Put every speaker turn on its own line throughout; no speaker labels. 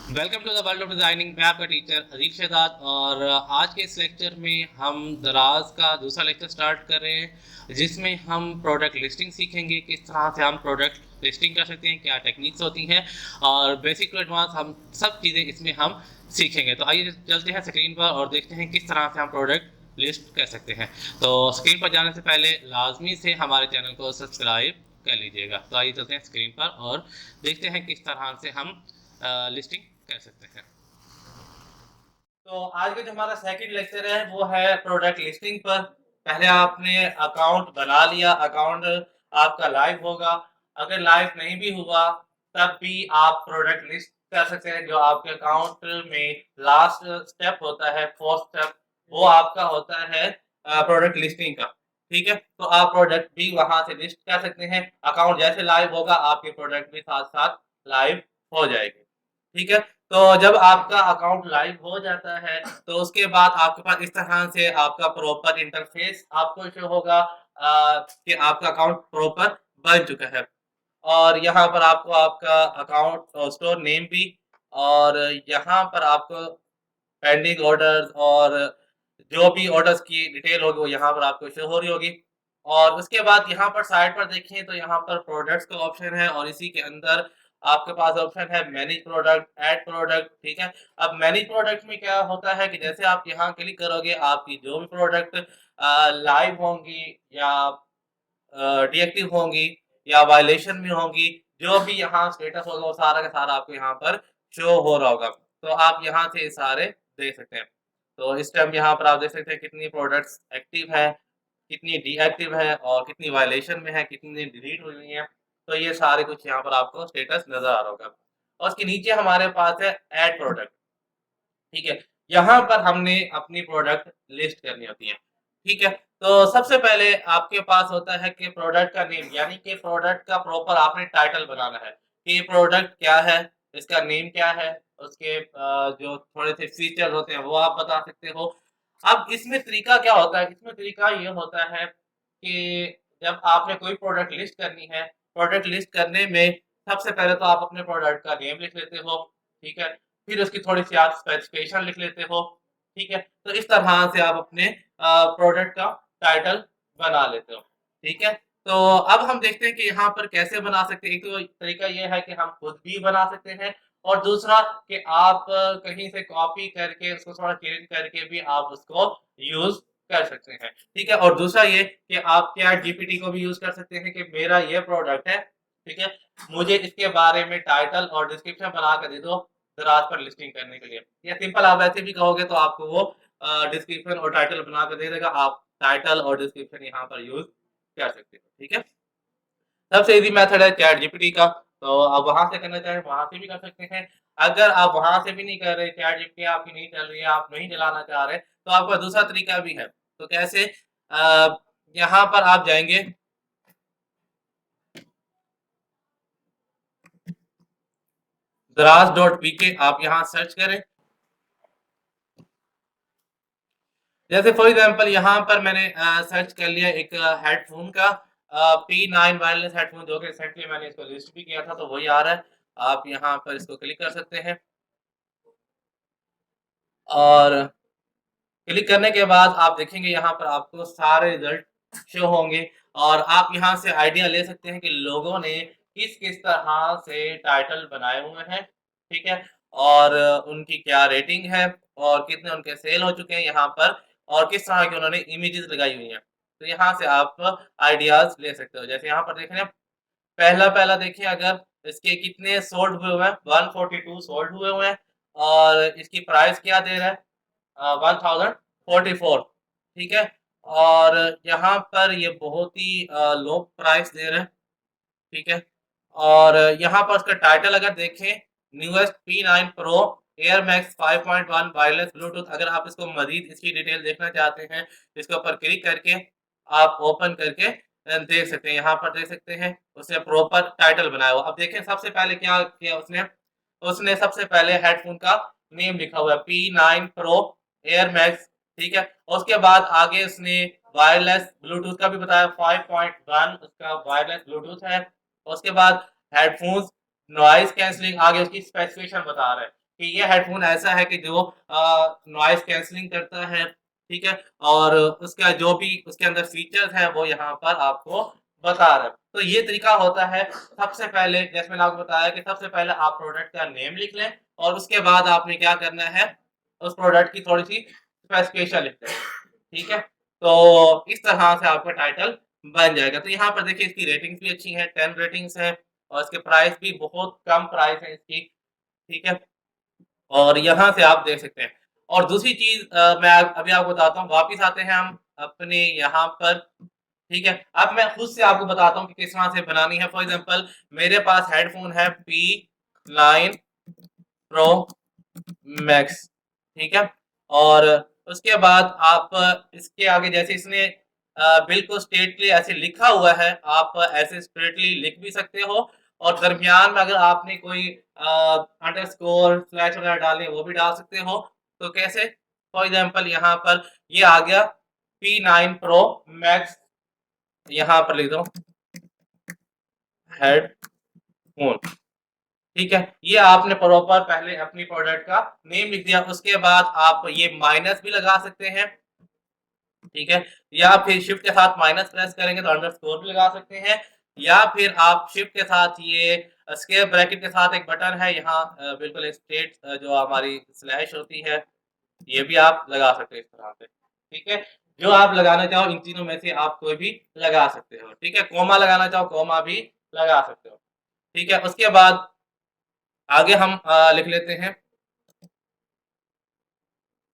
Welcome to the world of designing. मैं आपका teacher अजीब शहजाद और आज के इस लेक्चर में हम दराज का दूसरा लेक्चर स्टार्ट कर रहे हैं, जिसमें हम प्रोडक्ट लिस्टिंग सीखेंगे। किस तरह से हम प्रोडक्ट लिस्टिंग कर सकते हैं, क्या टेक्निक्स होती हैं और बेसिक टू एडवांस हम सब चीज़ें इसमें हम सीखेंगे। तो आइए चलते हैं स्क्रीन पर और देखते हैं किस तरह से हम प्रोडक्ट लिस्ट कर सकते हैं। तो स्क्रीन पर जाने से पहले लाजमी से हमारे चैनल को सब्सक्राइब कर लीजिएगा। तो आइए चलते हैं स्क्रीन पर और देखते हैं किस तरह से हम लिस्टिंग कर सकते हैं। तो आज का जो हमारा सेकंड लेक्चर है वो है प्रोडक्ट लिस्टिंग पर। पहले आपने अकाउंट बना लिया, अकाउंट आपका लाइव होगा। अगर लाइव नहीं भी हुआ तब भी आप प्रोडक्ट लिस्ट कर सकते हैं। जो आपके अकाउंट में लास्ट स्टेप होता है, फोर्थ स्टेप, वो आपका होता है प्रोडक्ट लिस्टिंग का। ठीक है, तो आप प्रोडक्ट भी वहां से लिस्ट कर सकते हैं। अकाउंट जैसे लाइव होगा आपके प्रोडक्ट भी साथ साथ लाइव हो जाएंगे। ठीक है, तो जब आपका अकाउंट लाइव हो जाता है तो उसके बाद आपके पास इस तरह से आपका प्रॉपर इंटरफेस आपको शो होगा कि आपका अकाउंट प्रॉपर बन चुका है। और यहाँ पर आपको आपका अकाउंट स्टोर नेम भी, और यहाँ पर आपको पेंडिंग ऑर्डर्स और जो भी ऑर्डर्स की डिटेल होगी वो यहाँ पर आपको शो हो रही होगी। और उसके बाद यहाँ पर साइड पर देखें तो यहाँ पर प्रोडक्ट्स का ऑप्शन है और इसी के अंदर आपके पास ऑप्शन है मैनेज प्रोडक्ट, ऐड प्रोडक्ट। ठीक है, अब मैनेज प्रोडक्ट में क्या होता है कि जैसे आप यहाँ क्लिक करोगे आपकी जो भी प्रोडक्ट लाइव होंगी या डीएक्टिव होंगी या वायलेशन में होंगी, जो भी यहाँ स्टेटस होगा वो सारा का सारा आपको यहाँ पर शो हो रहा होगा। तो आप यहाँ से सारे देख सकते हैं। तो इस टाइम यहाँ पर आप देख सकते हैं कितनी प्रोडक्ट्स एक्टिव है, कितनी डीएक्टिव है और कितनी वायलेशन में है, कितनी डिलीट हुई हुई है। तो ये सारे कुछ यहाँ पर आपको स्टेटस नज़र आ रहा होगा। और उसके नीचे हमारे पास है ऐड प्रोडक्ट। ठीक है, यहाँ पर हमने अपनी प्रोडक्ट लिस्ट करनी होती है। ठीक है, तो सबसे पहले आपके पास होता है कि प्रोडक्ट का नेम, यानी कि प्रोडक्ट का प्रॉपर आपने टाइटल बनाना है कि ये प्रोडक्ट क्या है, इसका नेम क्या है, उसके जो थोड़े से फीचर्स होते हैं वो आप बता सकते हो। अब इसमें तरीका क्या होता है, इसमें तरीका ये होता है कि जब आपने कोई प्रोडक्ट लिस्ट करनी है, प्रोडक्ट लिस्ट करने में सबसे पहले तो आप अपने प्रोडक्ट का नेम लिख लेते हो। ठीक है, फिर उसकी थोड़ी-सी आप स्पेसिफिकेशन लिख लेते हो। ठीक है, तो इस तरह से आप अपने प्रोडक्ट का टाइटल बना लेते हो। ठीक है, तो अब हम देखते हैं कि यहाँ पर कैसे बना सकते हैं। एक तो तरीका ये है कि हम खुद भी बना सकते हैं और दूसरा कि आप कहीं से कॉपी करके उसको थोड़ा चेंज करके भी आप उसको यूज़ कर सकते हैं। ठीक है, और दूसरा ये कि आप चैट जीपीटी को भी यूज़ कर सकते हैं कि मेरा ये प्रोडक्ट है, ठीक है, मुझे इसके बारे में टाइटल और डिस्क्रिप्शन बना के दे दो दराज पर लिस्टिंग करने के लिए। या सिंपल आप ऐसे भी कहोगे तो आपको वो डिस्क्रिप्शन और टाइटल बना के दे देगा। आप टाइटल और डिस्क्रिप्शन यहाँ पर यूज़ कर सकते हो। ठीक है, सबसे ईज़ी मेथड है चैट जीपीटी का, तो आप वहाँ से करना चाहें वहाँ से भी कर सकते हैं। अगर आप वहाँ से भी नहीं कर रहे, चैट जीपीटी आपकी नहीं चल रही है, आप नहीं चलाना चाह रहे, तो आपका दूसरा तरीका भी है। तो कैसे? यहाँ पर आप जाएँगे, दराज.pk आप यहाँ सर्च करें। जैसे फॉर एग्जांपल यहाँ पर मैंने सर्च कर लिया एक हेडफ़ोन का P9 वायरलेस हेडफ़ोन, जो कि रिसेंटली मैंने इसको लिस्ट भी किया था, तो वही आ रहा है। आप यहाँ पर इसको क्लिक कर सकते हैं और क्लिक करने के बाद आप देखेंगे यहाँ पर आपको सारे रिजल्ट शो होंगे और आप यहाँ से आइडिया ले सकते हैं कि लोगों ने किस-किस तरह से टाइटल बनाए हुए हैं, ठीक है? और उनकी क्या रेटिंग है और कितने उनके सेल हो चुके हैं यहाँ पर और किस तरह की उन्होंने इमेजेस लगाई हुई हैं। तो यहाँ से आप आइडियाज़ ले सकते हो। जैसे यहाँ पर देख रहे हैं, पहला-पहला देखिए, अगर इसके कितने सोल्ड हुए हुए हैं, 142 सोल्ड हुए हुए हैं और इसकी प्राइस क्या दे रहा है? 1044, ठीक है? और यहाँ पर ये बहुत ही लो प्राइस दे रहे हैं, ठीक है? और यहाँ पर उसका टाइटल अगर देखें, newest P9 pro air max 5.1 wireless Bluetooth. अगर आप इसको मज़ीद इसकी डिटेल देखना चाहते हैं, इसके ऊपर क्लिक करके आप ओपन करके देख सकते हैं। यहाँ पर देख सकते हैं, उसने प्रॉपर टाइटल बनाया हुआ। अब देखें सबसे पहले क्या किया उसने, उसने सबसे पहले हेडफ़ोन का नेम लिखा हुआ है P9 प्रो एयर मैक्स, ठीक है? और उसके बाद आगे उसने वायरलेस ब्लूटूथ का भी बताया, 5.1 उसका वायरलेस ब्लूटूथ है। और उसके बाद हेडफ़ोन्स नॉइज़ कैंसलिंग, आगे उसकी स्पेसिफ़िकेशन बता रहा है कि ये हेडफ़ोन ऐसा है कि जो नॉइज़ कैंसलिंग करता है, ठीक है? और उसका जो भी उसके अंदर फीचर्स हैं वो यहाँ पर आपको बता रहा है। तो ये तरीका होता है, सबसे पहले जैसे मैंने आपको बताया कि सबसे पहले आप प्रोडक्ट का नेम लिख लें और उसके बाद आपने क्या करना है, उस प्रोडक्ट की थोड़ी-सी स्पेसिफ़िकेशन लिख लें, ठीक है? तो इस तरह से आपका टाइटल बन जाएगा। तो यहाँ पर देखिए इसकी रेटिंग्स भी अच्छी हैं, 10 रेटिंग्स हैं और इसके प्राइस भी बहुत कम प्राइस है इसकी, ठीक है? और यहाँ से आप देख सकते हैं। और दूसरी चीज़ मैं अभी आपको बताता हूँ, वापिस आते हैं हम अपने यहाँ पर, ठीक है? अब मैं खुद से आपको बताता हूँ कि किस तरह से बनानी है। फॉर एग्ज़ाम्पल मेरे पास हेडफ़ोन है P9 प्रो मैक्स, ठीक है? और उसके बाद आप इसके आगे जैसे इसने बिल्कुल स्ट्रेटली ऐसे लिखा हुआ है, आप ऐसे स्ट्रेटली लिख भी सकते हो और दरमियान में अगर आपने कोई अंडरस्कोर स्लैश वगैरह डालने वो भी डाल सकते हो। तो कैसे? फॉर एग्ज़ाम्पल यहाँ पर ये आ गया P9 प्रो मैक्स, यहाँ पर लिख दो हेडफ़ोन। ठीक है? ये आपने प्रॉपर पहले अपनी प्रोडक्ट का नेम लिख दिया, उसके बाद आप ये माइनस भी लगा सकते हैं, ठीक है? या फिर शिफ्ट के साथ माइनस प्रेस करेंगे तो अंडरस्कोर भी लगा सकते हैं या फिर आप शिफ्ट के साथ ये स्क्वायर ब्रैकेट के साथ एक बटन है यहाँ बिल्कुल स्ट्रेट जो हमारी स्लैश होती है, ये भी आप लगा सकते हैं इस तरह से, ठीक है? जो आप लगाना चाहो इन तीनों में से आप कोई भी लगा सकते हो, ठीक है? कोमा लगाना चाहो कोमा भी लगा सकते हो, ठीक है? उसके बाद आगे हम लिख लेते हैं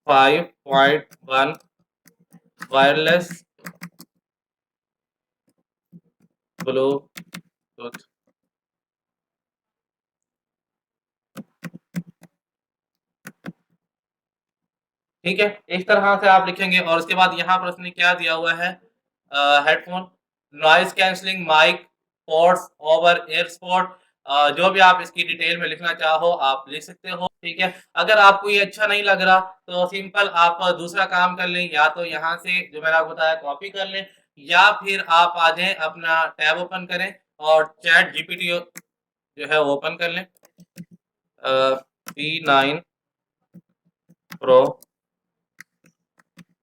5.1 वायरलेस ब्लूटूथ, ठीक है? इस तरह से आप लिखेंगे और उसके बाद यहाँ पर उसने क्या दिया हुआ है headphone, noise cancelling mic, ports over airport जो भी आप इसकी डिटेल में लिखना चाहो आप लिख सकते हो, ठीक है? अगर आपको ये अच्छा नहीं लग रहा तो सिंपल आप दूसरा काम कर लें, या तो यहाँ से जो मैंने आपको बताया कॉपी कर लें या फिर आप आ जाएँ अपना टैब ओपन करें और चैट जीपीटी जो है वो ओपन कर लें। P9 प्रो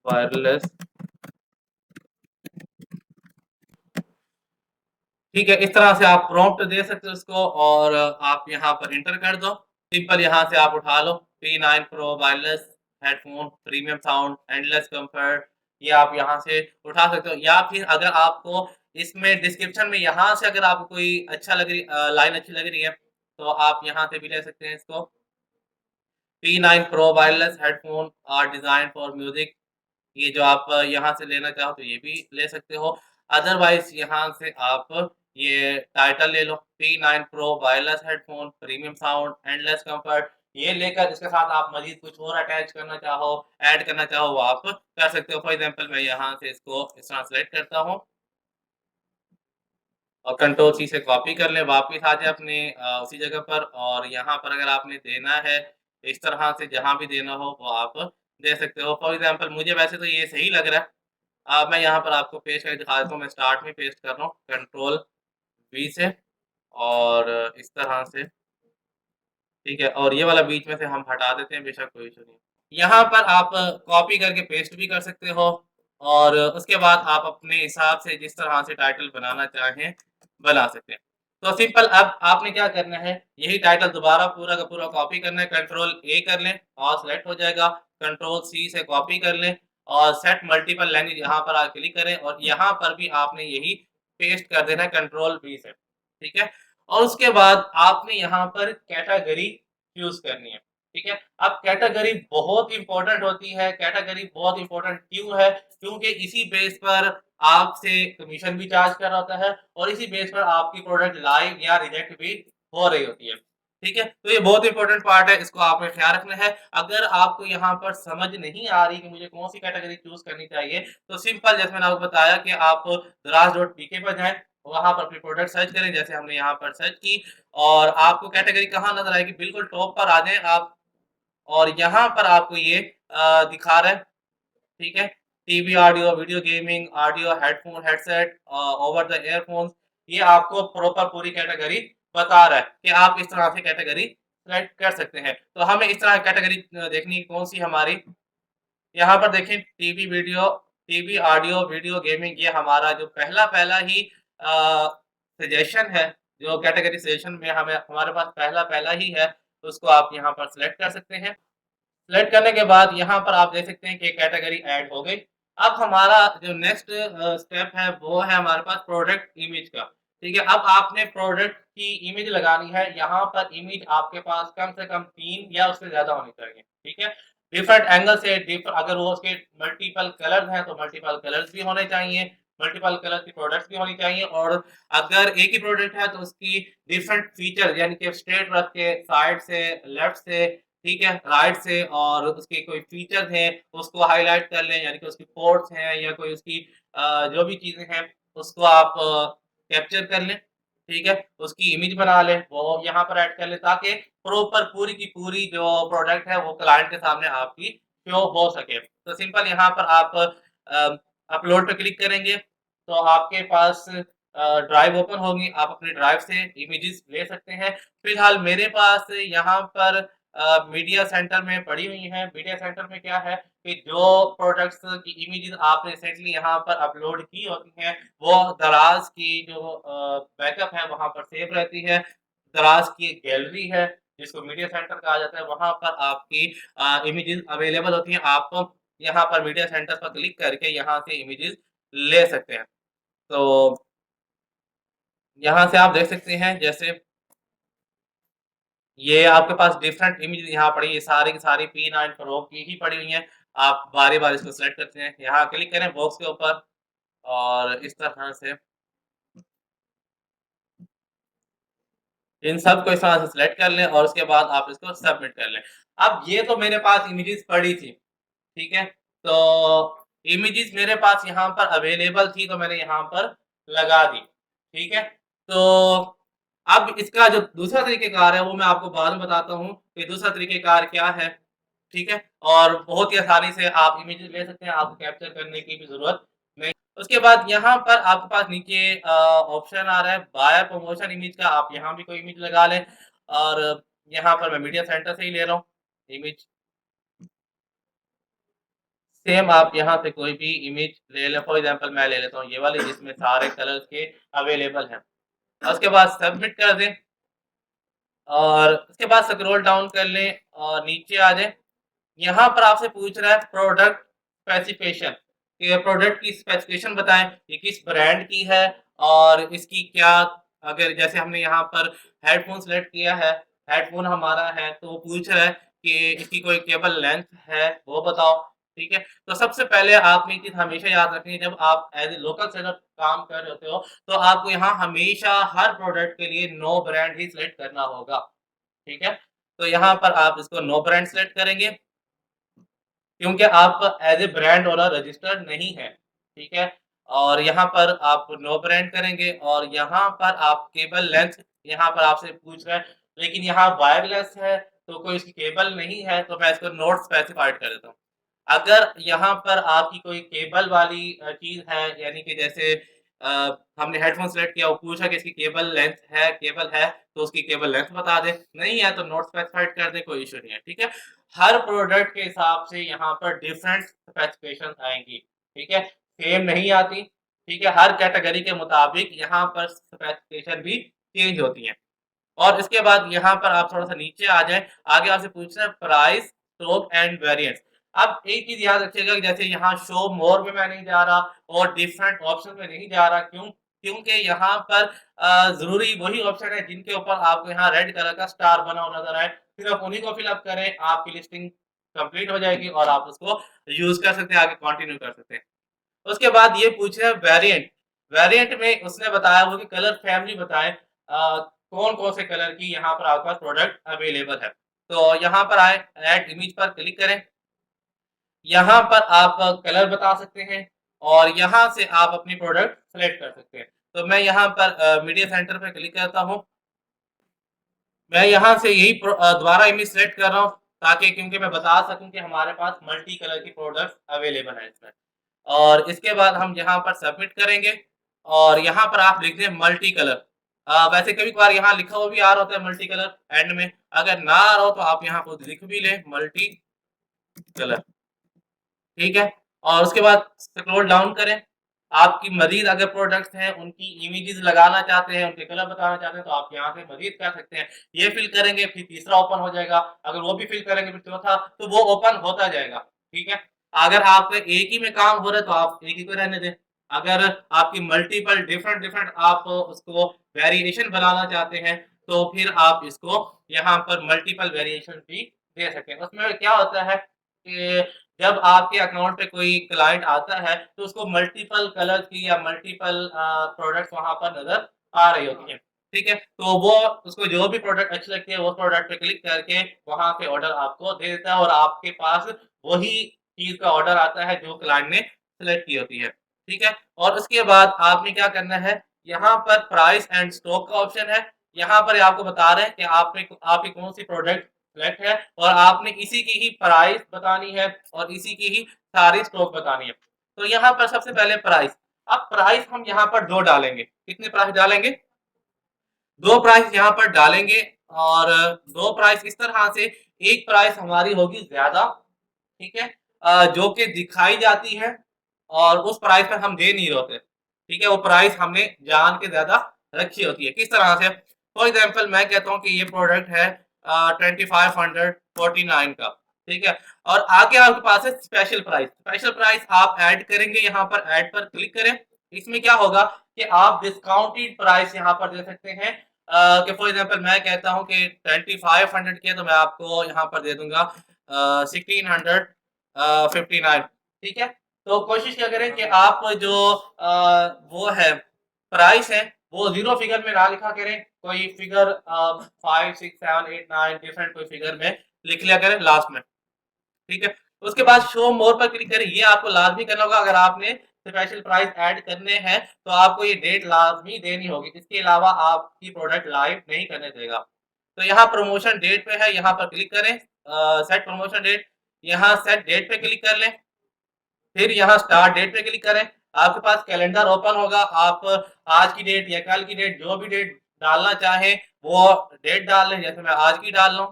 वायरलेस, ठीक है? इस तरह से आप प्रॉम्प्ट दे सकते हो उसको और आप यहाँ पर एंटर कर दो। सिंपल यहाँ से आप उठा लो P9 pro wireless headphone, premium sound, endless comfort, ये आप यहाँ से उठा सकते हो या फिर अगर आपको इसमें डिस्क्रिप्शन में यहाँ से अगर आपको कोई अच्छा लग रही लाइन अच्छी लग रही है, तो आप यहाँ से भी ले सकते हैं इसको। P9 pro wireless headphone are designed for music, ये जो आप यहाँ से लेना चाहो तो ये भी ले सकते हो। अदरवाइज़ यहाँ से आप ये टाइटल ले लो P9 pro wireless headphone, premium sound, endless comfort, ये लेकर इसके साथ आप मज़ीद कुछ और अटैच करना चाहो, ऐड करना चाहो वो आप कर सकते हो। फॉर एग्ज़ाम्पल मैं यहाँ से इसको इस तरह सेलेक्ट करता हूँ और कंट्रोल सी से कॉपी कर लें, वापिस आ जाए अपने उसी जगह पर और यहाँ पर अगर आपने देना है, इस तरह से जहाँ भी देना हो वो आप दे सकते हो। फॉर एग्ज़ाम्पल मुझे वैसे तो ये सही लग रहा है। मैं यहाँ पर आपको पेस्ट करके दिखा देता हूँ, मैं स्टार्ट में पेस्ट कर रहा हूँ कंट्रोल वी से और इस तरह से, ठीक है? और ये वाला बीच में से हम हटा देते हैं, बेशक कोई इश्यू नहीं। यहाँ पर आप कॉपी करके पेस्ट भी कर सकते हो और उसके बाद आप अपने हिसाब से जिस तरह से टाइटल बनाना चाहें, बना सकते हैं। तो सिंपल अब आपने क्या करना है, यही टाइटल दोबारा पूरा का पूरा कॉपी करना है, कंट्रोल ए कर लें और सिलेक्ट हो जाएगा, कंट्रोल सी से कॉपी कर लें और सेट मल्टीपल लैंग्वेज यहाँ पर आप क्लिक करें और यहाँ पर भी आपने यही पेस्ट कर देना है कंट्रोल वी से, ठीक है? और उसके बाद आपने यहाँ पर कैटेगरी चूज़ करनी है, ठीक है? अब कैटेगरी बहुत इम्पोर्टेंट होती है, कैटेगरी बहुत इम्पोर्टेंट क्यों है? क्योंकि इसी बेस पर आपसे कमीशन भी चार्ज कर रहा होता है और इसी बेस पर आपकी प्रोडक्ट लाइव या रिजेक्ट भी हो रही होती है, ठीक है? तो ये बहुत इम्पोर्टेंट पार्ट है, इसको आपने ख्याल रखना है। अगर आपको यहाँ पर समझ नहीं आ रही कि मुझे कौन-सी कैटेगरी चूज़ करनी चाहिए, तो सिंपल जैसे मैंने आपको बताया कि आप दराज.pk पर जाएँ, वहाँ पर अपनी प्रोडक्ट सर्च करें, जैसे हमने यहाँ पर सर्च की और आपको कैटेगरी कहाँ नज़र आएगी, बिल्कुल टॉप पर आ जाएँ आप और यहाँ पर आपको ये दिखा रहा है, ठीक है? TV audio, video gaming, audio, headphone, headset over the earphones, ये आपको प्रॉपर पूरी कैटेगरी बता रहा है कि आप इस तरह से कैटेगरी सेलेक्ट कर सकते हैं। तो हमें इस तरह कैटेगरी देखनी है कौन सी हमारी, यहाँ पर देखें टीवी, ऑडियो, वीडियो, गेमिंग, ये हमारा जो पहला ही सजेशन है, जो कैटेगरी सजेशन में हमें हमारे पास पहला ही है, तो उसको आप यहाँ पर सिलेक्ट कर सकते हैं। सिलेक्ट करने के बाद यहाँ पर आप देख सकते हैं कि कैटेगरी ऐड हो गई। अब हमारा जो नेक्स्ट स्टेप है वो है हमारे पास प्रोडक्ट इमेज का। ठीक है, अब आपने प्रोडक्ट की इमेज लगानी है। यहाँ पर इमेज आपके पास कम से कम 3 या उससे ज़्यादा होनी चाहिए। ठीक है, डिफरेंट एंगल से अगर वो उसके मल्टीपल कलर्स हैं तो मल्टीपल कलर्स भी होने चाहिए, मल्टीपल कलर की प्रोडक्ट्स भी होनी चाहिए। और अगर एक ही प्रोडक्ट है तो उसकी डिफरेंट फीचर यानी कि स्ट्रेट रख के, साइड से, लेफ्ट से, ठीक है, राइट से, और उसके कोई फीचर्स हैं उसको हाईलाइट कर लें, यानी कि उसकी पोर्ट्स हैं या कोई उसकी जो भी चीज़ें हैं उसको आप कैप्चर कर लें। ठीक है, उसकी इमेज बना लें, वो यहाँ पर ऐड कर लें ताकि प्रॉपर पूरी की पूरी जो प्रोडक्ट है वो क्लाइंट के सामने आपकी शो हो सके। तो सिंपल यहाँ पर आप अपलोड पे क्लिक करेंगे तो आपके पास ड्राइव ओपन होगी, आप अपने ड्राइव से इमेजेस ले सकते हैं। फिलहाल मेरे पास यहाँ पर मीडिया सेंटर में पड़ी हुई हैं। मीडिया सेंटर में क्या है कि जो प्रोडक्ट्स की इमेजेस आपने रिसेंटली यहाँ पर अपलोड की होती हैं, वो दराज की जो बैकअप है वहाँ पर सेव रहती है। दराज की एक गैलरी है जिसको मीडिया सेंटर कहा जाता है, वहाँ पर आपकी इमेजेस अवेलेबल होती हैं। आप यहाँ पर मीडिया सेंटर पर क्लिक करके यहाँ से इमेजेस ले सकते हैं। तो यहाँ से आप देख सकते हैं जैसे ये आपके पास डिफरेंट इमेज यहाँ पड़ी, ये सारी की सारी P9 प्रो की ही पड़ी हुई हैं। आप बारी-बारी इसको सिलेक्ट करते हैं, यहाँ क्लिक करें बॉक्स के ऊपर और इस तरह से इन सब को इस तरह से सिलेक्ट कर लें और उसके बाद आप इसको सबमिट कर लें। अब ये तो मेरे पास इमेजेस पड़ी थी, ठीक है? तो इमेजेस मेरे पास यहाँ पर अवेलेबल थी तो मैंने यहाँ पर लगा दी, ठीक है? तो अब इसका जो दूसरा तरीक़ेकार है वो मैं आपको बाद में बताता हूँ कि दूसरा तरीक़ेकार क्या है, ठीक है? और बहुत ही आसानी से आप इमेजेस ले सकते हैं, आपको कैप्चर करने की भी ज़रूरत नहीं। उसके बाद यहाँ पर आपके पास नीचे ऑप्शन आ रहा है बाय प्रमोशन इमेज का, आप यहाँ भी कोई इमेज लगा लें और यहाँ पर मैं मीडिया सेंटर से ही ले रहा हूँ इमेज। सेम आप यहाँ से कोई भी इमेज ले लें, फॉर एग्ज़ाम्पल मैं ले लेता हूँ ये वाली जिसमें सारे कलर्स के अवेलेबल हैं। उसके बाद सबमिट कर दें और उसके बाद स्क्रॉल डाउन कर लें और नीचे आ जाएँ। यहाँ पर आपसे पूछ रहा है प्रोडक्ट स्पेसिफिकेशन, ये प्रोडक्ट की स्पेसिफिकेशन बताएँ, ये किस ब्रांड की है और इसकी क्या, अगर जैसे हमने यहाँ पर हेडफ़ोन सेलेक्ट किया है, हेडफ़ोन हमारा है तो वो पूछ रहा है कि इसकी कोई केबल लेंथ है, वो बताओ, ठीक है? तो सबसे पहले आपने ये चीज़ हमेशा याद रखनी है जब आप एज़ ए लोकल सेलर काम कर रहे होते हो, तो आपको यहाँ हमेशा हर प्रोडक्ट के लिए नो ब्रांड ही सेलेक्ट करना होगा, ठीक है? तो यहाँ पर आप इसको नो ब्रांड सेलेक्ट करेंगे क्योंकि आप as a brand owner registered नहीं हैं, ठीक है? और यहाँ पर आप नो ब्रांड करेंगे और यहाँ पर आप केबल लेंथ यहाँ पर आपसे पूछ रहा है, लेकिन यहाँ वायरलेस है, तो कोई इसकी केबल नहीं है, तो मैं इसको नॉट स्पेसिफाइड कर देता हूँ। अगर यहाँ पर आपकी कोई केबल वाली चीज़ है, यानी कि जैसे हमने हेडफ़ोन सेलेक्ट किया, वो पूछा कि इसकी केबल है, तो उसकी केबल लेंथ बता दें, नहीं है तो नॉट स्पेसिफाइड कर दें, कोई इश्यू नहीं है, ठीक है? हर प्रोडक्ट के हिसाब से यहाँ पर डिफरेंट स्पेसिफिकेशन आएँगी, ठीक है? सेम नहीं आती, ठीक है? हर कैटेगरी के मुताबिक यहाँ पर स्पेसिफिकेशन भी चेंज होती हैं। और इसके बाद यहाँ पर आप थोड़ा-सा नीचे आ जाएँ, आगे आपसे पूछ रहा है प्राइस, स्कोप एंड वेरिएंट्स। अब एक चीज़ याद रखिएगा कि जैसे यहाँ शो मोर में मैं नहीं जा रहा और डिफरेंट ऑप्शन में नहीं जा रहा, क्यों? क्योंकि यहाँ पर ज़रूरी वही ऑप्शन है जिनके ऊपर आपको यहाँ रेड कलर का स्टार बना हुआ नज़र आए, सिर्फ उन्हीं को फिल अप करें, आपकी लिस्टिंग कंप्लीट हो जाएगी और आप उसको यूज़ कर सकते हैं, आगे कंटिन्यू कर सकते हैं। उसके बाद ये पूछे है वेरिएंट, वेरिएंट में उसने बताया वो कि कलर फैमिली बताएँ कौन-कौन से कलर की यहाँ पर आपके पास प्रोडक्ट अवेलेबल है। तो यहाँ पर आएँ, ऐड इमेज पर क्लिक करें, यहाँ पर आप कलर बता सकते हैं और यहाँ से आप अपनी प्रोडक्ट सेलेक्ट कर सकते हैं। तो मैं यहाँ पर मीडिया सेंटर पे क्लिक करता हूँ। मैं यहाँ से यही दोबारा इमेज सेलेक्ट कर रहा हूँ ताकि क्योंकि मैं बता सकूँ कि हमारे पास मल्टी कलर की प्रोडक्ट्स अवेलेबल है इसमें। और इसके बाद हम यहाँ पर सबमिट करेंगे और यहाँ पर आप लिख दें मल्टी कलर। वैसे कभी कभार यहाँ लिखा हुआ भी आ रहा होता है मल्टी कलर एंड में, अगर ना आ रहा हो तो आप यहाँ खुद लिख भी लें मल्टी कलर, ठीक है। और उसके बाद स्क्रॉल डाउन करें, आपकी मजीद अगर प्रोडक्ट्स हैं उनकी इमेजेस लगाना चाहते हैं, उनके कलर बताना चाहते हैं तो आप यहाँ से मजीद कर सकते हैं। ये फिल करेंगे फिर तीसरा ओपन हो जाएगा, अगर वो भी फिल करेंगे फिर चौथा, तो वो ओपन होता जाएगा, ठीक है। अगर आप एक ही में काम हो रहा है तो आप एक ही को रहने दें। अगर आपकी मल्टीपल डिफरेंट डिफरेंट आप उसको वेरिएशन बनाना चाहते हैं तो फिर आप इसको यहाँ पर मल्टीपल वेरिएशन भी दे सकते हैं। उसमें क्या होता है कि जब आपके अकाउंट पे कोई क्लाइंट आता है तो उसको मल्टीपल कलर्स की या मल्टीपल प्रोडक्ट्स वहां पर नजर आ रही होती है, ठीक है। तो वो उसको जो भी प्रोडक्ट अच्छी लगती है वो प्रोडक्ट पे क्लिक करके वहां पे ऑर्डर आपको दे देता है और आपके पास वही चीज का ऑर्डर आता है जो क्लाइंट ने सेलेक्ट की होती है, ठीक है। और उसके बाद आपने क्या करना है, यहाँ पर प्राइस एंड स्टॉक का ऑप्शन है। यहाँ पर आपको बता रहे हैं कि आपकी कौन सी प्रोडक्ट सिलेक्ट है और आपने इसी की ही प्राइस बतानी है और इसी की ही सारी स्टॉक बतानी है। तो यहाँ पर सबसे पहले प्राइस, अब प्राइस हम यहाँ पर 2 डालेंगे। कितने प्राइस डालेंगे? 2 प्राइस यहाँ पर डालेंगे। और 2 प्राइस इस तरह से, एक प्राइस हमारी होगी ज्यादा, ठीक है, जो कि दिखाई जाती है और उस प्राइस पर हम दे नहीं रहे होते, ठीक है। वो प्राइस हमने जान के ज्यादा रखी होती है। किस तरह से? फॉर एग्जाम्पल मैं कहता हूँ कि ये प्रोडक्ट है 2549 का, ठीक है। और आगे आपके पास है स्पेशल प्राइस। स्पेशल प्राइस आप ऐड करेंगे, यहाँ पर ऐड पर क्लिक करें। इसमें क्या होगा कि आप डिस्काउंटेड प्राइस यहाँ पर दे सकते हैं। कि फॉर एग्जाम्पल मैं कहता हूँ कि 2500 के, तो मैं आपको यहाँ पर दे दूंगा 1659, ठीक है। तो कोशिश क्या करें कि आप जो वो है प्राइस है वो जीरो फिगर में ना लिखा करें, कोई फिगर 5 6 7 8 9 डिफरेंट कोई फिगर में लिख लिया करें लास्ट में, ठीक है। उसके बाद शो मोर पर क्लिक करें। ये आपको लाजमी करना होगा, अगर आपने स्पेशल प्राइस ऐड करने हैं तो आपको ये डेट लाजमी देनी होगी, इसके अलावा आपकी प्रोडक्ट लाइव नहीं करने देगा। तो यहाँ प्रमोशन डेट पे है, यहाँ पर क्लिक करें, सेट प्रमोशन डेट, यहाँ सेट डेट पे क्लिक कर लें, फिर यहाँ स्टार्ट डेट पे क्लिक करें। आपके पास कैलेंडर ओपन होगा, आप आज की डेट या कल की डेट जो भी डेट डालना चाहें वो डेट डाल लें, जैसे मैं आज की डाल लूँ।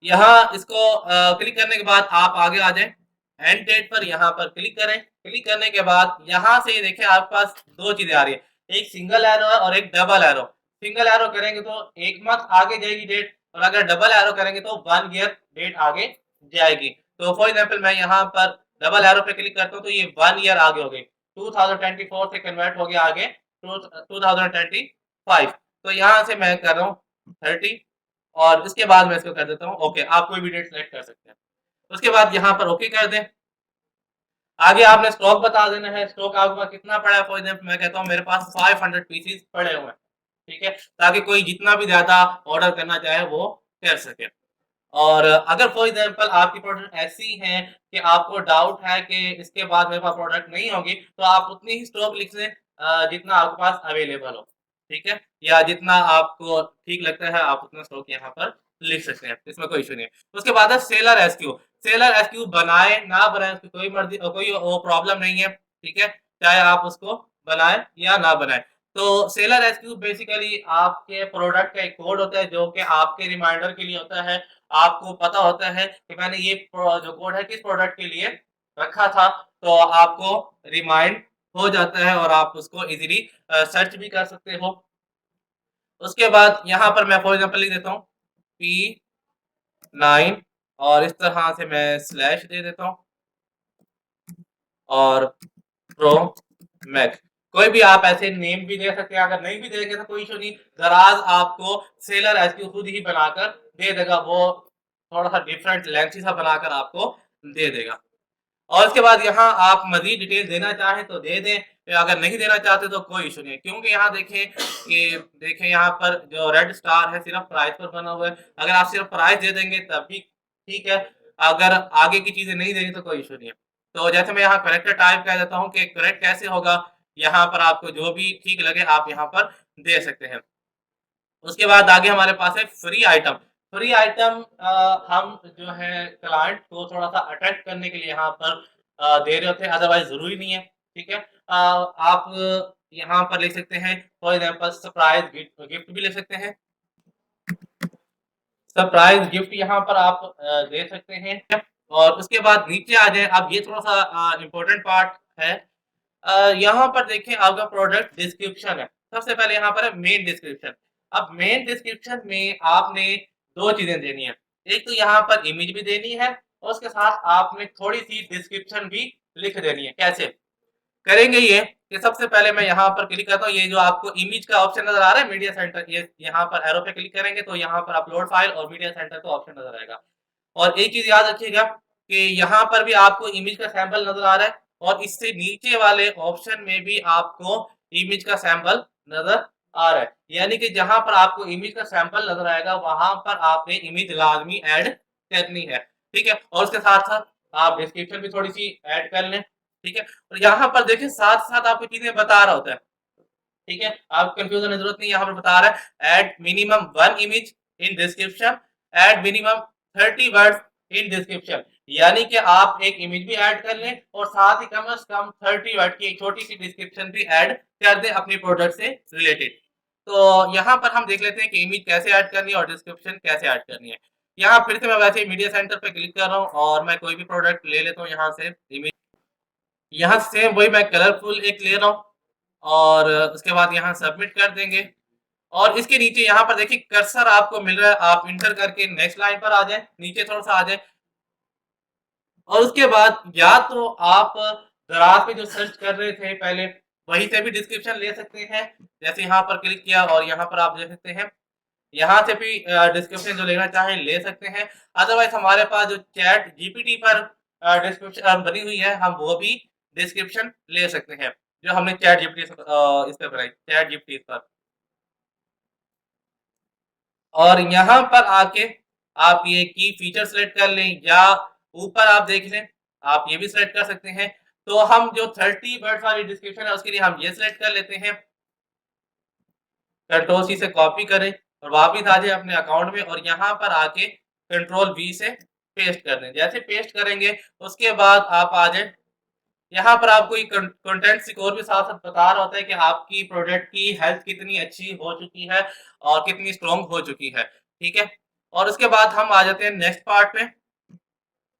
यहाँ इसको क्लिक करने के बाद आप आगे आ जाएं, एंड डेट पर यहाँ पर क्लिक करें। क्लिक करने के बाद यहाँ से ये देखें आपके पास 2 चीजें आ रही है, एक सिंगल एरो है और एक डबल एरो। सिंगल एरो करेंगे तो 1 मंथ आगे जाएगी डेट, और अगर डबल एरो करेंगे तो 1 ईयर डेट आगे जाएगी। तो फॉर एग्जाम्पल मैं यहाँ पर डबल एरो पे क्लिक करता हूँ तो ये 1 ईयर आगे हो गई, 2024 से कन्वर्ट हो गया आगे 2025। तो यहाँ से मैं कर रहा हूँ 30 और इसके बाद मैं इसको कर देता हूँ ओके। आप कोई भी डेट सेलेक्ट कर सकते हैं। उसके बाद यहाँ पर ओके कर दें। आगे आपने स्टॉक बता देना है, स्टॉक आपके पास कितना पड़ा है। फॉर एग्जाम्पल मैं कहता हूँ मेरे पास 500 पीसीज पड़े हुए हैं, ठीक है, ताकि कोई जितना भी ज्यादा ऑर्डर करना चाहे वो कर सके। और अगर फॉर एग्जाम्पल आपकी प्रोडक्ट ऐसी है कि आपको डाउट है कि इसके बाद मेरे पास प्रोडक्ट नहीं होगी, तो आप उतनी ही स्टॉक लिख लें जितना आपके पास अवेलेबल हो, ठीक है, या जितना आपको ठीक लगता है आप उतना स्टॉक यहाँ पर लिख सकते हैं, इसमें कोई इशू नहीं है। उसके बाद है सेलर एसक्यू। सेलर एसक्यू बनाए ना बनाए उसकी कोई मर्जी, कोई वो प्रॉब्लम नहीं है, ठीक है, चाहे आप उसको बनाए या ना बनाए। तो सेलर एसक्यू बेसिकली आपके प्रोडक्ट का एक कोड होता है जो कि आपके रिमाइंडर के लिए होता है। आपको पता होता है कि मैंने ये जो कोड है किस प्रोडक्ट के लिए रखा था, तो आपको रिमाइंड हो जाता है और आप उसको इजीली सर्च भी कर सकते हो। उसके बाद यहाँ पर मैं फॉर एग्जांपल लिख देता हूँ P9 और इस तरह से मैं स्लैश दे देता हूँ और प्रो मैक। कोई भी आप ऐसे नेम भी दे सकते हैं, अगर नहीं भी देंगे तो कोई इशू नहीं, दराज आपको सेलर एसक्यू खुद ही बनाकर दे देगा, वो थोड़ा सा डिफरेंट लेंथी सा बनाकर आपको दे देगा। और उसके बाद यहाँ आप मजीद डिटेल देना चाहें तो दे दें, अगर नहीं देना चाहते तो कोई इशू नहीं है, क्योंकि यहाँ देखें यहाँ पर जो रेड स्टार है सिर्फ प्राइस पर बना हुआ है। अगर आप सिर्फ प्राइस दे देंगे तब भी ठीक है, अगर आगे की चीजें नहीं देंगे तो कोई इशू नहीं है। तो जैसे मैं यहाँ करेक्टर टाइप कह देता हूँ कि करेक्ट कैसे होगा, यहाँ पर आपको जो भी ठीक लगे आप यहाँ पर दे सकते हैं। उसके बाद आगे हमारे पास है फ्री आइटम। फ्री आइटम हम जो है क्लाइंट को थोड़ा सा अट्रैक्ट करने के लिए यहाँ पर दे रहे होते हैं, अदरवाइज जरूरी नहीं है, ठीक है। आप यहाँ पर लिख सकते हैं, for example surprise gift gift भी लिख सकते हैं, सरप्राइज गिफ्ट यहाँ पर आप दे सकते हैं। और उसके बाद नीचे आ जाए, अब ये थोड़ा सा इम्पोर्टेंट पार्ट है। यहाँ पर देखें आपका प्रोडक्ट डिस्क्रिप्शन है, सबसे पहले यहाँ पर है मेन डिस्क्रिप्शन। अब मेन डिस्क्रिप्शन में आपने दो चीजें देनी है, एक तो यहाँ पर इमेज भी देनी है और उसके साथ आपने थोड़ी सी डिस्क्रिप्शन भी लिख देनी है। कैसे करेंगे ये कि सबसे पहले मैं यहाँ पर क्लिक करता हूँ, ये जो आपको इमेज का ऑप्शन नजर आ रहा है मीडिया सेंटर, ये यहाँ पर एरो पे क्लिक करेंगे तो यहाँ पर अपलोड फाइल और मीडिया सेंटर का ऑप्शन नजर आएगा। और एक चीज याद रखिएगा कि यहाँ पर भी आपको इमेज का सैंपल नजर आ रहा है और इससे नीचे वाले ऑप्शन में भी आपको इमेज का सैंपल नजर आ रहा है, यानी कि जहां पर आपको इमेज का सैंपल नजर आएगा वहां पर आपने इमेज लाजमी ऐड करनी है। ठीक है, और उसके साथ साथ आप डिस्क्रिप्शन भी थोड़ी सी ऐड कर लें। ठीक है, और यहाँ पर देखिए साथ साथ आपको चीजें बता रहा होता है। ठीक है, आप कंफ्यूजन की जरूरत नहीं, यहाँ पर बता रहा है add minimum 1 image in description, add minimum 30 words in description, यानी कि आप एक इमेज भी ऐड कर लें और साथ ही कम से कम 30 वर्ड की एक छोटी सी डिस्क्रिप्शन भी ऐड कर दें अपने प्रोडक्ट से रिलेटेड। तो यहाँ पर हम देख लेते हैं कि इमेज कैसे ऐड करनी है और डिस्क्रिप्शन कैसे ऐड करनी है। यहाँ फिर से मैं वैसे मीडिया सेंटर पे क्लिक कर रहा हूँ और मैं कोई भी प्रोडक्ट ले लेता हूँ यहाँ से इमेज, यहाँ सेम वही मैं कलरफुल एक ले रहा हूँ और उसके बाद यहाँ सबमिट कर देंगे। और इसके नीचे यहाँ पर देखिए कर्सर आपको मिल रहा है, आप इंटर करके नेक्स्ट लाइन पर आ जाए, नीचे थोड़ा सा आ जाए और उसके बाद या तो आप दराज पे जो सर्च कर रहे थे पहले वहीं से भी डिस्क्रिप्शन ले सकते हैं, जैसे यहाँ पर क्लिक किया और यहाँ पर आप देख सकते हैं यहाँ से भी डिस्क्रिप्शन जो लेना चाहें ले सकते हैं। अदरवाइज हमारे पास जो चैट जीपीटी पर डिस्क्रिप्शन बनी हुई है हम वो भी डिस्क्रिप्शन ले सकते हैं, जो हमने चैट जीपीटी इस पर बनाई, चैट जीपीटी पर। और यहाँ पर आके आप ये की फीचर सेलेक्ट कर लें या ऊपर आप देख लें, आप ये भी सेलेक्ट कर सकते हैं। तो हम जो 30 वर्ड्स वाली डिस्क्रिप्शन है उसके लिए हम ये सेलेक्ट कर लेते हैं, कंट्रोल सी से कॉपी करें और वापस आ जाए अपने अकाउंट में और यहाँ पर आके कंट्रोल वी से पेस्ट कर दें। जैसे पेस्ट करेंगे उसके बाद आप आ जाए, यहाँ पर आपको ये कंटेंट स्कोर भी साथ साथ बता रहा होता है कि आपकी प्रोडक्ट की हेल्थ कितनी अच्छी हो चुकी है और कितनी स्ट्रॉन्ग हो चुकी है। ठीक है, और उसके बाद हम आ जाते हैं नेक्स्ट पार्ट में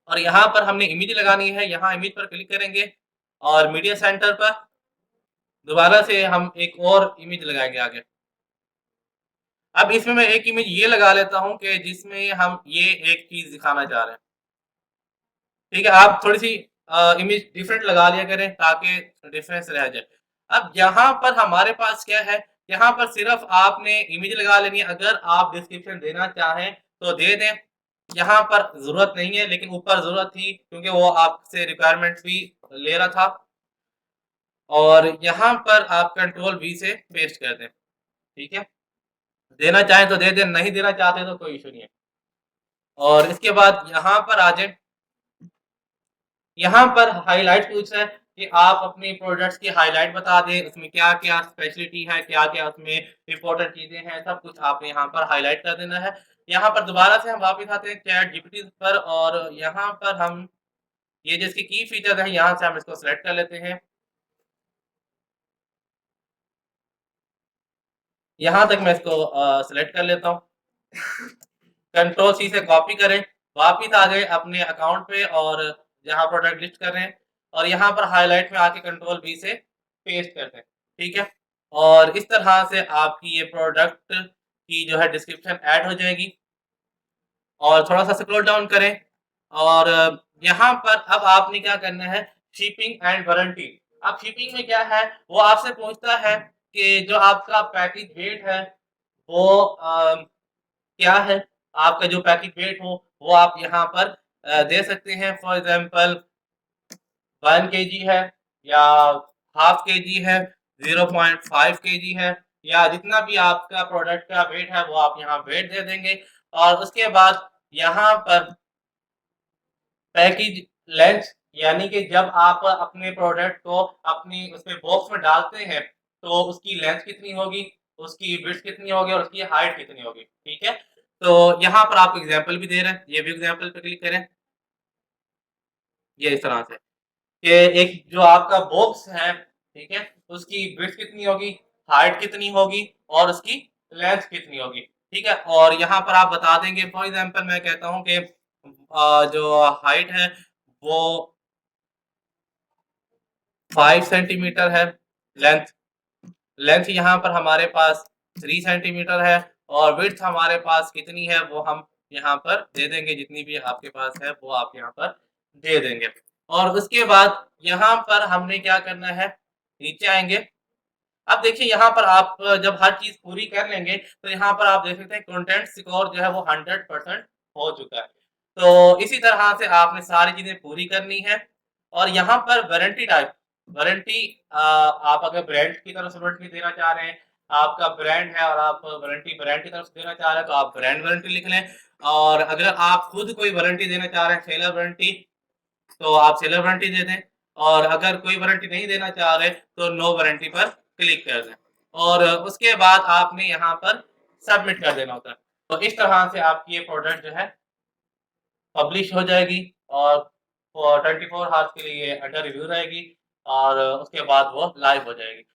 और यहाँ पर हमने इमेज लगानी है, यहाँ इमेज पर क्लिक करेंगे और मीडिया सेंटर पर दोबारा से हम एक और इमेज लगाएंगे आगे। अब इसमें मैं एक इमेज ये लगा लेता हूँ कि जिसमें हम ये एक चीज दिखाना चाह रहे हैं। ठीक है, आप थोड़ी सी इमेज डिफरेंट लगा लिया करें ताकि डिफरेंस रह जाए। अब यहाँ पर हमारे पास क्या है, यहाँ पर सिर्फ आपने इमेज लगा लेनी है, अगर आप डिस्क्रिप्शन देना चाहें तो दे दें, यहाँ पर जरूरत नहीं है लेकिन ऊपर जरूरत थी क्योंकि वो आपसे रिक्वायरमेंट्स भी ले रहा था। और यहाँ पर आप कंट्रोल वी से पेस्ट कर दें। ठीक है, देना चाहें तो दे दें, नहीं देना चाहते तो कोई इशू नहीं है। और इसके बाद यहाँ पर आ जाए, यहाँ पर हाईलाइट पूछ रहा है कि आप अपने प्रोडक्ट्स की हाईलाइट बता दें, उसमें क्या-क्या स्पेशलिटी है, क्या-क्या उसमें इम्पोर्टेंट चीज़ें हैं, सब कुछ आपने यहाँ पर हाईलाइट कर देना है। यहाँ पर दोबारा से हम वापस आते हैं चैट जीपीटी पर और यहाँ पर हम ये जो इसकी की फीचर है यहाँ से हम इसको सेलेक्ट कर लेते हैं। यहाँ तक मैं इसको सेलेक्ट कर लेता हूँ। कंट्रोल सी से कॉपी करें, वापिस आ गए अपने अकाउंट पे और जहाँ प्रोडक्ट लिस्ट कर रहे हैं और यहाँ पर हाईलाइट में आके कंट्रोल वी से पेस्ट कर दें। ठीक है, और इस तरह से आपकी ये प्रोडक्ट की जो है डिस्क्रिप्शन ऐड हो जाएगी। और थोड़ा सा स्क्रॉल डाउन करें और यहाँ पर अब आपने क्या करना है, शिपिंग एंड वारंटी। अब शिपिंग में क्या है, वो आपसे पूछता है कि जो आपका पैकेज वेट है वो क्या है, आपका जो पैकेज वेट हो वो आप यहाँ पर दे सकते हैं। फॉर एग्जांपल 1 केजी है या हाफ केजी है, 0.5 केजी है या जितना भी आपका प्रोडक्ट का वेट है वो आप यहाँ वेट दे देंगे। और उसके बाद यहाँ पर पैकेज लेंथ, यानी कि जब आप अपने प्रोडक्ट को अपनी उसमें बॉक्स में डालते हैं तो उसकी लेंथ कितनी होगी, उसकी विड्थ कितनी होगी और उसकी हाइट कितनी होगी। ठीक है, तो यहाँ पर आप एग्जांपल भी दे रहे हैं, ये भी एग्जांपल पे क्लिक करें, ये इस तरह से कि एक जो आपका बॉक्स है, ठीक है, उसकी विड्थ कितनी होगी, हाइट कितनी होगी और उसकी लेंथ कितनी होगी, ठीक है। और यहाँ पर आप बता देंगे, फॉर एग्जांपल मैं कहता हूँ कि जो हाइट है वो 5 सेंटीमीटर है, लेंथ लेंथ यहाँ पर हमारे पास 3 सेंटीमीटर है और विड्थ हमारे पास कितनी है वो हम यहाँ पर दे देंगे, जितनी भी आपके पास है वो आप यहाँ पर दे देंगे। और उसके बाद यहाँ पर हमने क्या करना है, नीचे आएंगे। अब देखिए यहाँ पर आप जब हर चीज पूरी कर लेंगे तो यहाँ पर आप देख सकते हैं कंटेंट स्कोर जो है वो 100% हो चुका है। तो इसी तरह से आपने सारी चीजें पूरी करनी है। और यहाँ पर वारंटी टाइप, वारंटी आप अगर ब्रांड की तरफ से वारंटी देना चाह रहे हैं, आपका ब्रांड है और आप वारंटी ब्रांड की तरफ से देना चाह रहे हैं तो आप ब्रांड वारंटी लिख लें। और अगर आप खुद कोई वारंटी देना चाह रहे हैं, सेलर वारंटी, तो आप सेलर वारंटी दे दें। और अगर कोई वारंटी नहीं देना चाह रहे तो नो वारंटी पर क्लिक कर दें और उसके बाद आपने यहाँ पर सबमिट कर देना होता है। तो इस तरह से आपकी ये प्रोडक्ट जो है पब्लिश हो जाएगी और 24 आवर्स के लिए अंडर रिव्यू रहेगी और उसके बाद वो लाइव हो जाएगी।